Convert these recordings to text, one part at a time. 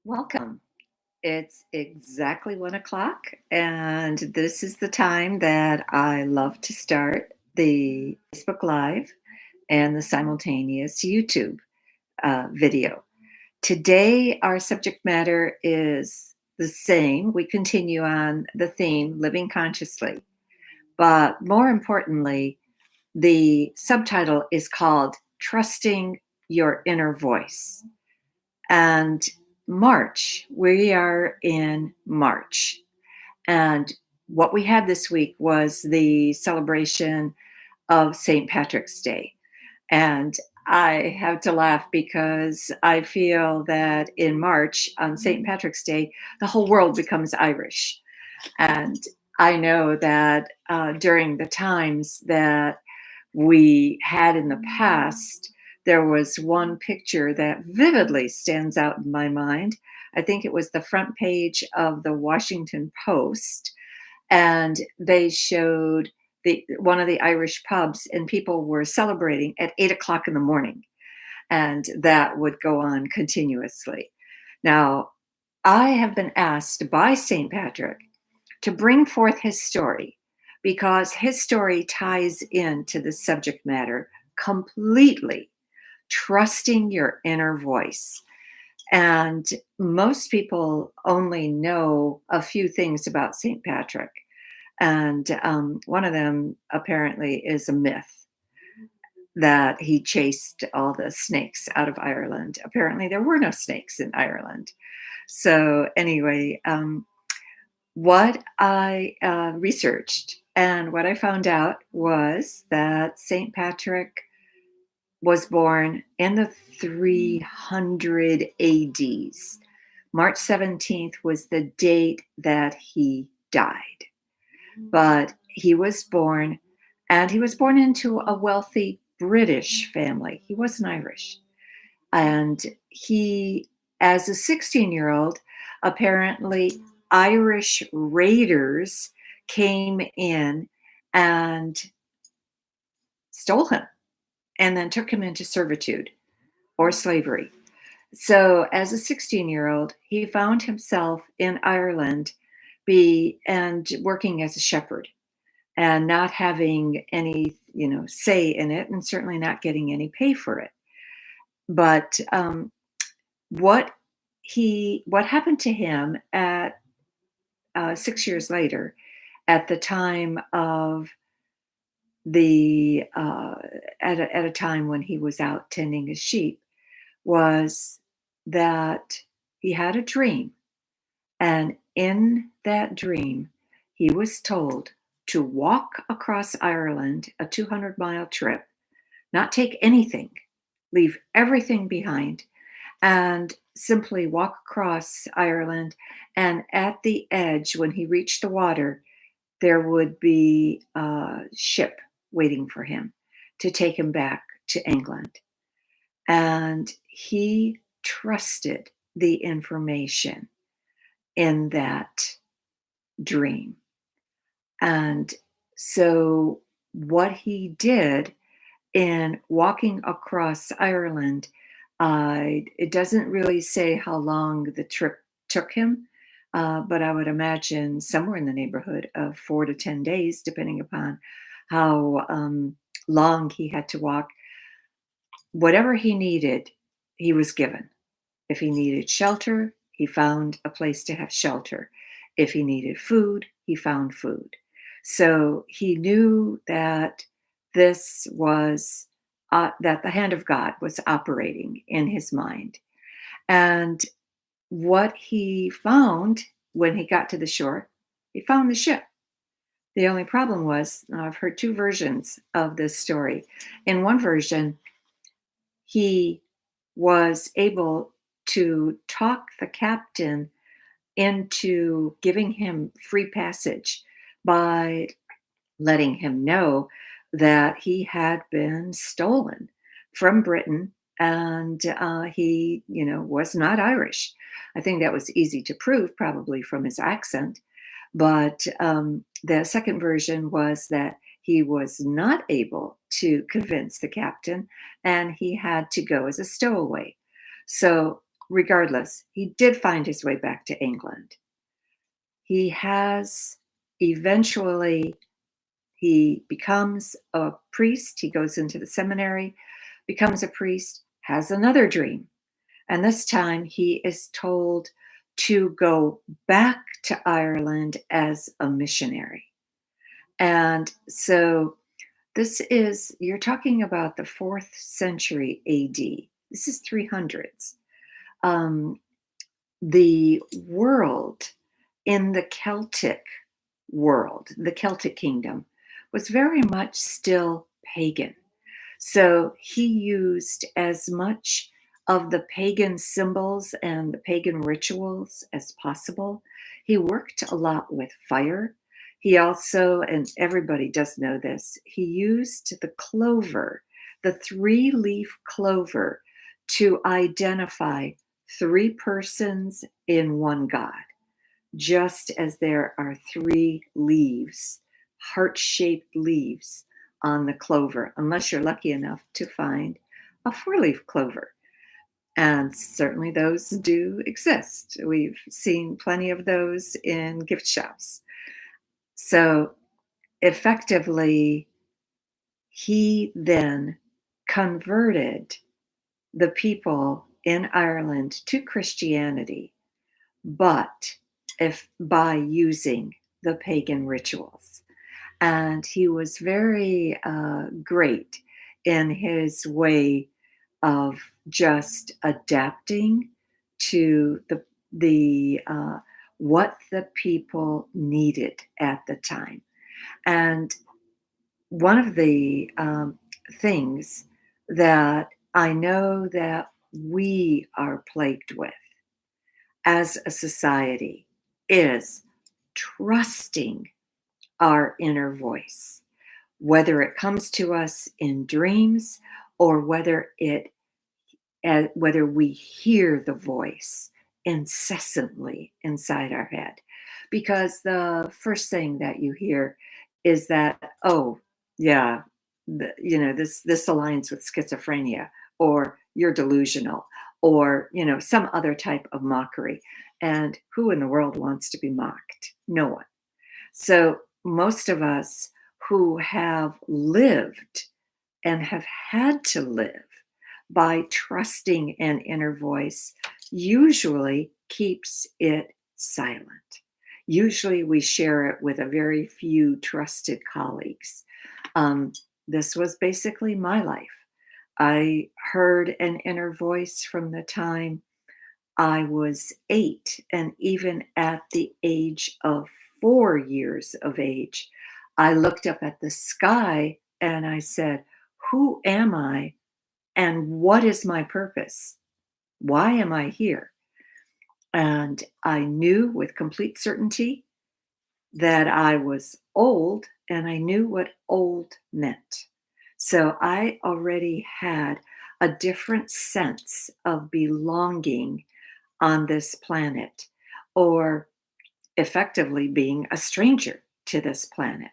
Welcome. It's exactly 1 o'clock, and this is the time that I love to start the Facebook Live and the simultaneous YouTube video. Today, our subject matter is the same. We continue on the theme, living consciously. But more importantly, the subtitle is called Trusting Your Inner Voice. And March, we are in March. And what we had this week was the celebration of St. Patrick's Day. And I have to laugh because I feel that in March, on St. Patrick's Day, the whole world becomes Irish. And I know that during the times that we had in the past, there was one picture that vividly stands out in my mind. I think it was the front page of the Washington Post, and they showed one of the Irish pubs, and people were celebrating at 8 o'clock in the morning, and that would go on continuously. Now, I have been asked by St. Patrick to bring forth his story because his story ties into the subject matter completely, trusting your inner voice. And most people only know a few things about St. Patrick. And one of them apparently is a myth that he chased all the snakes out of Ireland. Apparently, there were no snakes in Ireland. So, anyway, what I researched and what I found out was that St. Patrick was born in the 300 ADs. March 17th was the date that he died. But he was born, and he was born into a wealthy British family. He wasn't Irish. And he, as a 16-year-old, apparently Irish raiders came in and stole him and then took him into servitude or slavery. So, as a 16-year-old, he found himself in Ireland and working as a shepherd and not having any, say in it, and certainly not getting any pay for it. But what what happened to him at 6 years later, at the time of the at a time when he was out tending his sheep, was that he had a dream, and in that dream, he was told to walk across Ireland, a 200-mile trip, not take anything, leave everything behind, and simply walk across Ireland. And at the edge, when he reached the water, there would be a ship waiting for him to take him back to England. And he trusted the information in that dream. And so, what he did in walking across Ireland, it doesn't really say how long the trip took him, but I would imagine somewhere in the neighborhood of 4 to 10 days, depending upon how long he had to walk. Whatever he needed, he was given. If he needed shelter, he found a place to have shelter. If he needed food, he found food. So he knew that this was that the hand of God was operating in his mind. And what he found when he got to the shore, he found the ship. The only problem was, I've heard two versions of this story. In one version, he was able to talk the captain into giving him free passage by letting him know that he had been stolen from Britain, and he, was not Irish. I think that was easy to prove, probably from his accent. But the second version was that he was not able to convince the captain, and he had to go as a stowaway. So regardless, he did find his way back to England. He has eventually he becomes a priest, he goes into the seminary, becomes a priest, has another dream, and this time he is told to go back to Ireland as a missionary. And so this is, you're talking about the 4th century AD. This is 300s. Um, the world in the Celtic world, the Celtic kingdom, was very much still pagan. So he used as much of the pagan symbols and the pagan rituals as possible. He worked a lot with fire. He also, and everybody does know this, he used the clover, the 3-leaf clover, to identify 3 persons in one God, just as there are 3 leaves, heart-shaped leaves on the clover, unless you're lucky enough to find a 4-leaf clover. And certainly those do exist. We've seen plenty of those in gift shops. So effectively, he then converted the people in Ireland to Christianity, but if by using the pagan rituals. And he was very great in his way of just adapting to the what the people needed at the time. And one of the things that I know that we are plagued with as a society is trusting our inner voice, whether it comes to us in dreams or whether we hear the voice incessantly inside our head. Because the first thing that you hear is that, oh, yeah, this aligns with schizophrenia, or you're delusional, or some other type of mockery. And who in the world wants to be mocked? No one. So most of us who have lived and have had to live by trusting an inner voice usually keeps it silent. Usually we share it with a very few trusted colleagues. Um, this was basically my life. I heard an inner voice from the time I was 8, and even at the age of 4 years of age, I looked up at the sky and I said, "Who am I and what is my purpose? Why am I here?" And I knew with complete certainty that I was old, and I knew what old meant. So I already had a different sense of belonging on this planet, or effectively being a stranger to this planet,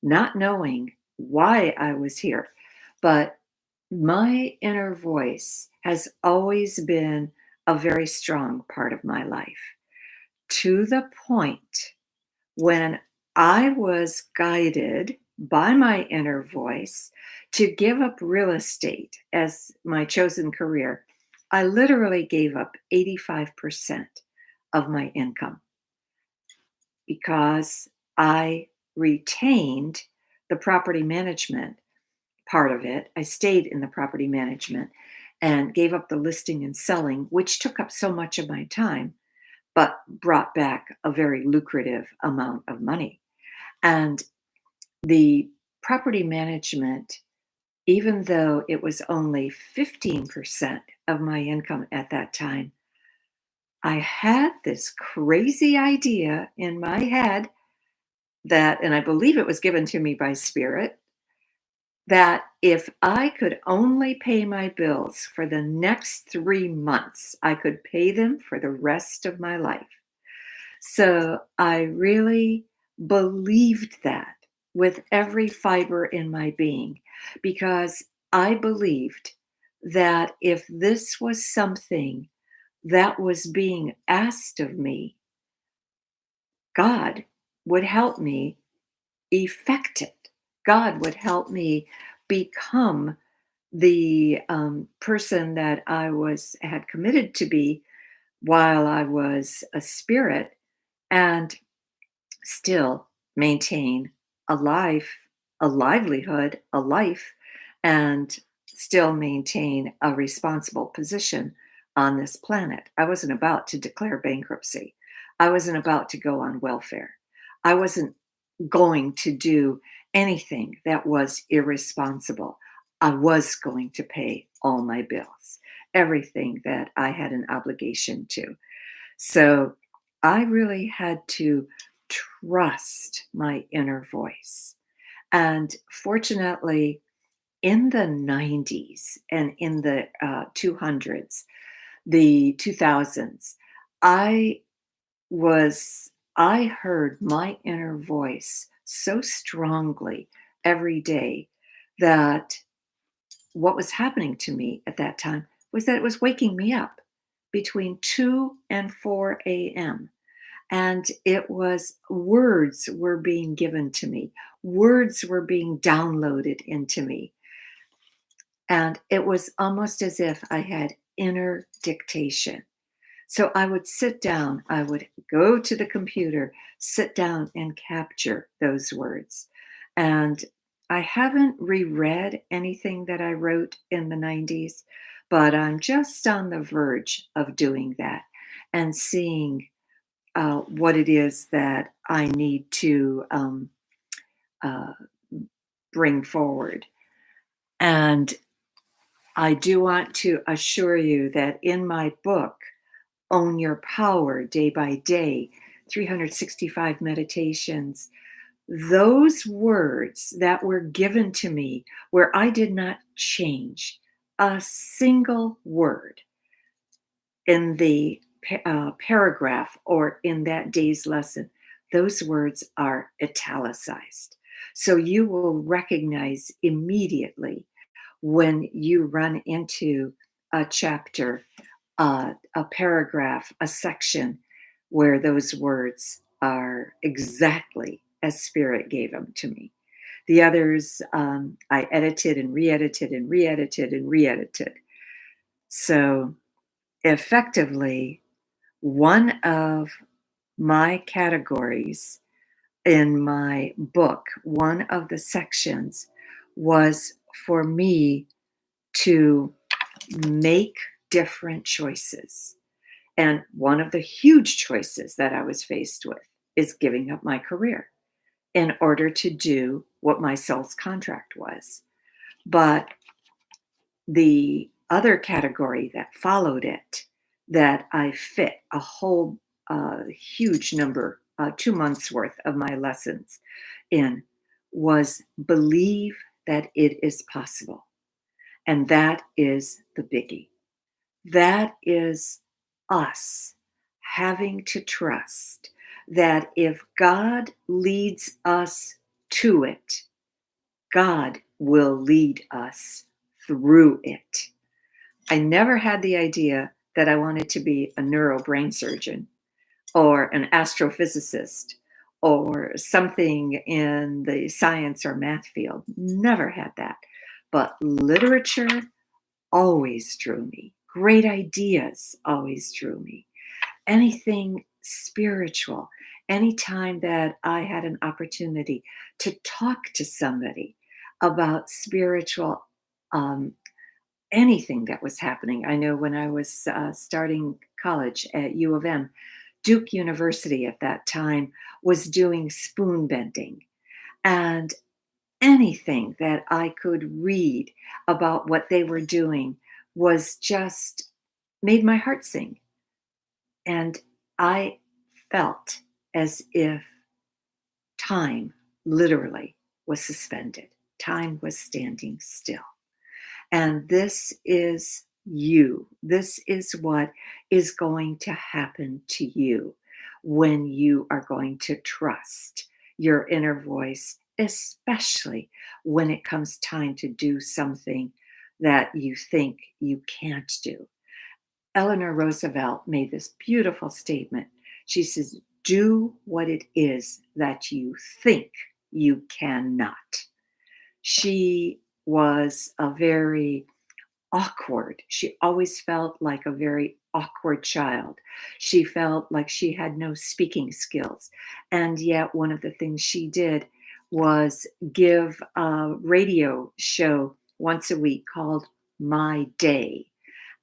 not knowing why I was here. But my inner voice has always been a very strong part of my life, to the point when I was guided by my inner voice to give up real estate as my chosen career. I literally gave up 85% of my income because I retained the property management part of it. I stayed in the property management and gave up the listing and selling, which took up so much of my time, but brought back a very lucrative amount of money. And the property management, even though it was only 15% of my income at that time, I had this crazy idea in my head that, and I believe it was given to me by spirit, that if I could only pay my bills for the next 3 months, I could pay them for the rest of my life. So I really believed that with every fiber in my being, because I believed that if this was something that was being asked of me, God would help me effect it. God would help me become the person that I was had committed to be while I was a spirit, and still maintain a life, a livelihood, a life, and still maintain a responsible position on this planet. I wasn't about to declare bankruptcy. I wasn't about to go on welfare. I wasn't going to do anything that was irresponsible. I was going to pay all my bills, everything that I had an obligation to. So I really had to trust my inner voice. And fortunately, in the 90s and in the 200s, the 2000s, I I heard my inner voice so strongly every day that what was happening to me at that time was that it was waking me up between 2 and 4 a.m. And it was words were being given to me, words were being downloaded into me. And it was almost as if I had inner dictation. So I would sit down, I would go to the computer, sit down and capture those words. And I haven't reread anything that I wrote in the 90s, but I'm just on the verge of doing that and seeing what it is that I need to uh, bring forward. And I do want to assure you that in my book, Own Your Power Day by Day, 365 Meditations, those words that were given to me, where I did not change a single word in the paragraph or in that day's lesson, those words are italicized. So you will recognize immediately when you run into a chapter, a paragraph, a section where those words are exactly as Spirit gave them to me. The others, I edited and re edited and re edited and re edited. So effectively, one of my categories in my book, one of the sections was for me to make different choices. And one of the huge choices that I was faced with is giving up my career in order to do what my soul's contract was. But the other category that followed it, that I fit a whole huge number, 2 months worth of my lessons in, was believe that it is possible. And that is the biggie. That is us having to trust that if God leads us to it, God will lead us through it. I never had the idea that I wanted to be a neurobrain surgeon or an astrophysicist or something in the science or math field. Never had that. But literature always drew me. Great ideas always drew me. Anything spiritual, anytime that I had an opportunity to talk to somebody about spiritual, um, anything that was happening. I know when I was starting college at U of M, Duke University at that time was doing spoon bending. And anything that I could read about what they were doing was just made my heart sing. And I felt as if time literally was suspended, time was standing still. And this is you. This is what is going to happen to you when you are going to trust your inner voice, especially when it comes time to do something that you think you can't do. Eleanor Roosevelt made this beautiful statement. She says, "Do what it is that you think you cannot." She was a very awkward. She always felt like a very awkward child. She felt like she had no speaking skills. And yet, one of the things she did was give a radio show once a week called My Day.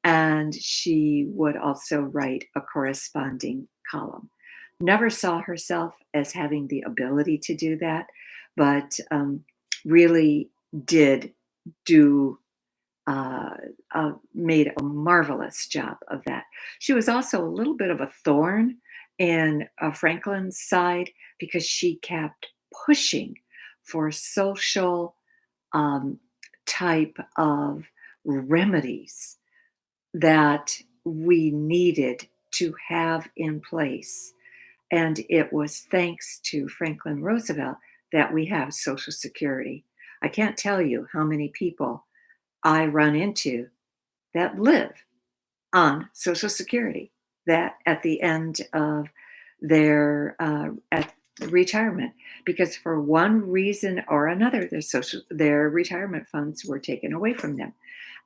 And she would also write a corresponding column. Never saw herself as having the ability to do that, but really did do uh, made a marvelous job of that. She was also a little bit of a thorn in Franklin's side because she kept pushing for social um, type of remedies that we needed to have in place. And it was thanks to Franklin Roosevelt that we have Social Security. I can't tell you how many people I run into that live on Social Security, that at the end of their at retirement, because for one reason or another, their retirement funds were taken away from them,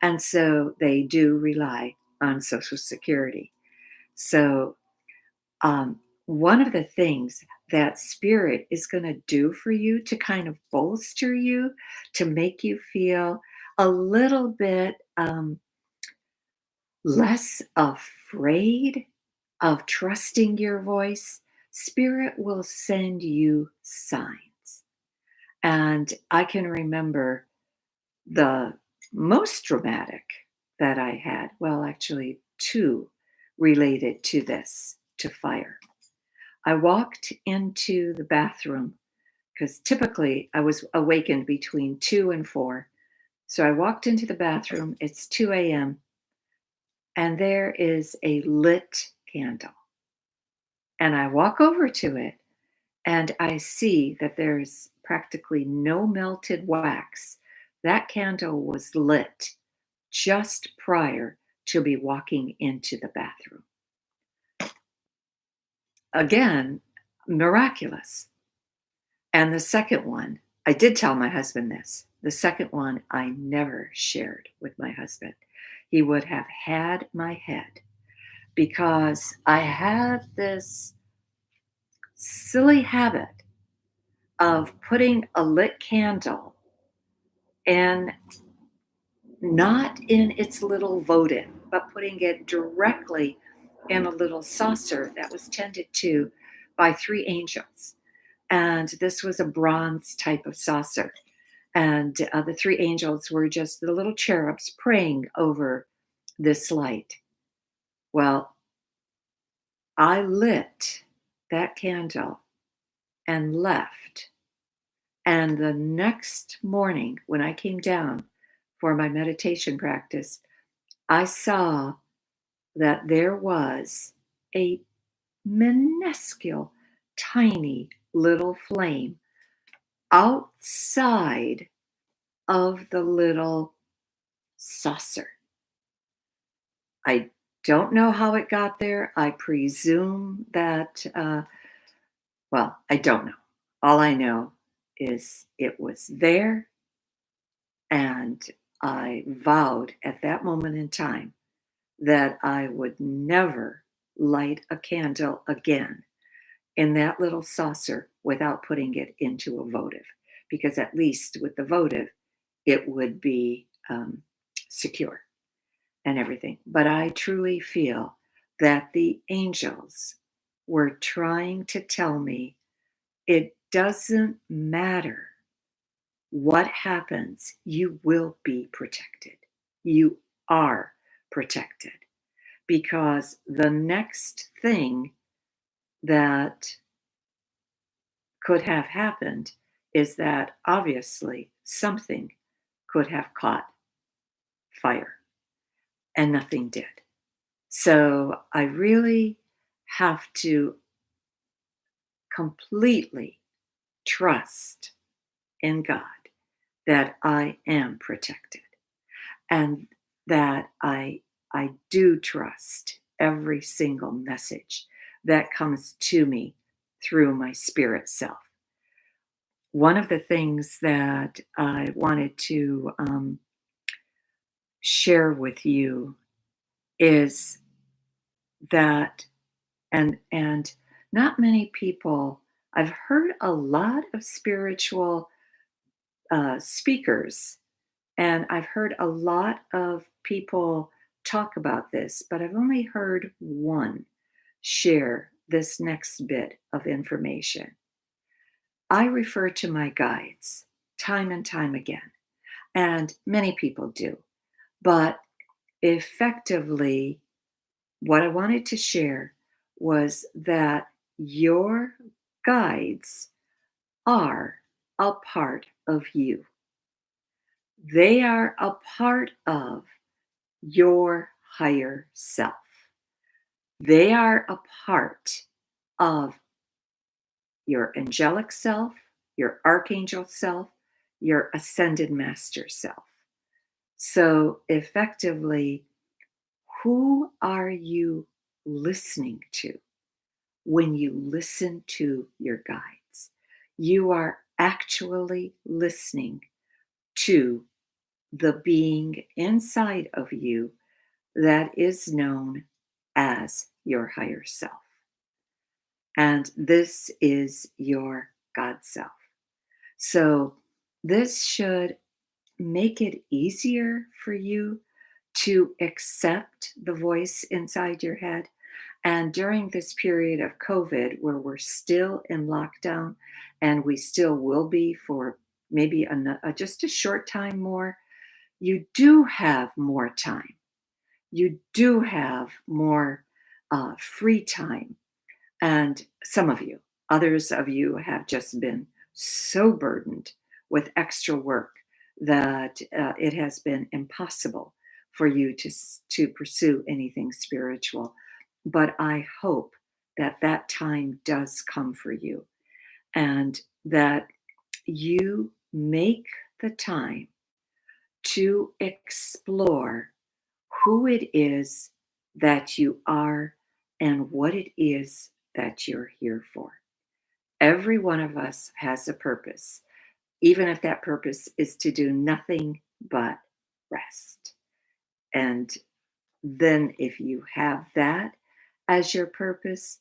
and so they do rely on Social Security. So one of the things that spirit is going to do for you to kind of bolster you, to make you feel a little bit less afraid of trusting your voice, spirit will send you signs. And I can remember the most dramatic that I had, well, actually, two related to this, to fire. I walked into the bathroom because typically I was awakened between 2 and 4. So I walked into the bathroom, it's 2 a.m., and there is a lit candle. And I walk over to it and I see that there's practically no melted wax. That candle was lit just prior to me walking into the bathroom. Again, miraculous. And the second one, I did tell my husband this. The second one, I never shared with my husband. He would have had my head because I had this silly habit of putting a lit candle and not in its little votive, but putting it directly in a little saucer that was tended to by three angels. And this was a bronze type of saucer. And the three angels were just the little cherubs praying over this light. Well, I lit that candle and left. And the next morning, when I came down for my meditation practice, I saw that there was a minuscule, tiny little flame outside of the little saucer. I don't know how it got there. I presume that, well, I don't know. All I know is it was there, and I vowed at that moment in time that I would never light a candle again in that little saucer without putting it into a votive, because at least with the votive, it would be secure and everything. But I truly feel that the angels were trying to tell me it doesn't matter what happens, you will be protected. You are protected because the next thing that could have happened is that obviously something could have caught fire and nothing did. So I really have to completely trust in God that I am protected and that I do trust every single message that comes to me through my spirit self. One of the things that I wanted to share with you is that, and not many people, I've heard a lot of spiritual speakers, and I've heard a lot of people talk about this, but I've only heard one share this next bit of information. I refer to my guides time and time again, and many people do. But effectively, what I wanted to share was that your guides are a part of you. They are a part of your higher self. They are a part of your angelic self, your archangel self, your ascended master self. So, effectively, who are you listening to when you listen to your guides? You are actually listening to the being inside of you that is known as your higher self. And this is your God self. So, this should make it easier for you to accept the voice inside your head. And during this period of COVID, where we're still in lockdown and we still will be for maybe just a short time more, you do have more time. You do have more free time. And some of you, others of you have just been so burdened with extra work that it has been impossible for you to pursue anything spiritual. But I hope that that time does come for you and that you make the time to explore who it is that you are and what it is that you're here for. Every one of us has a purpose, even if that purpose is to do nothing but rest. And then, if you have that as your purpose,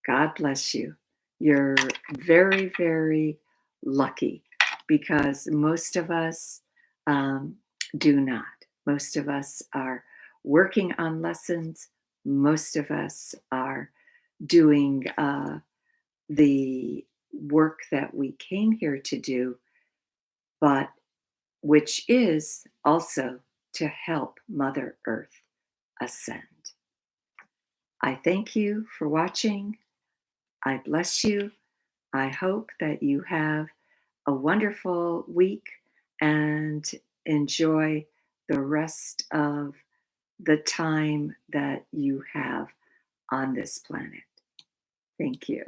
God bless you. You're very, very lucky because most of us um, do not. Most of us are working on lessons. Most of us are doing the work that we came here to do, but which is also to help Mother Earth ascend. I thank you for watching. I bless you. I hope that you have a wonderful week and enjoy the rest of the time that you have on this planet. Thank you.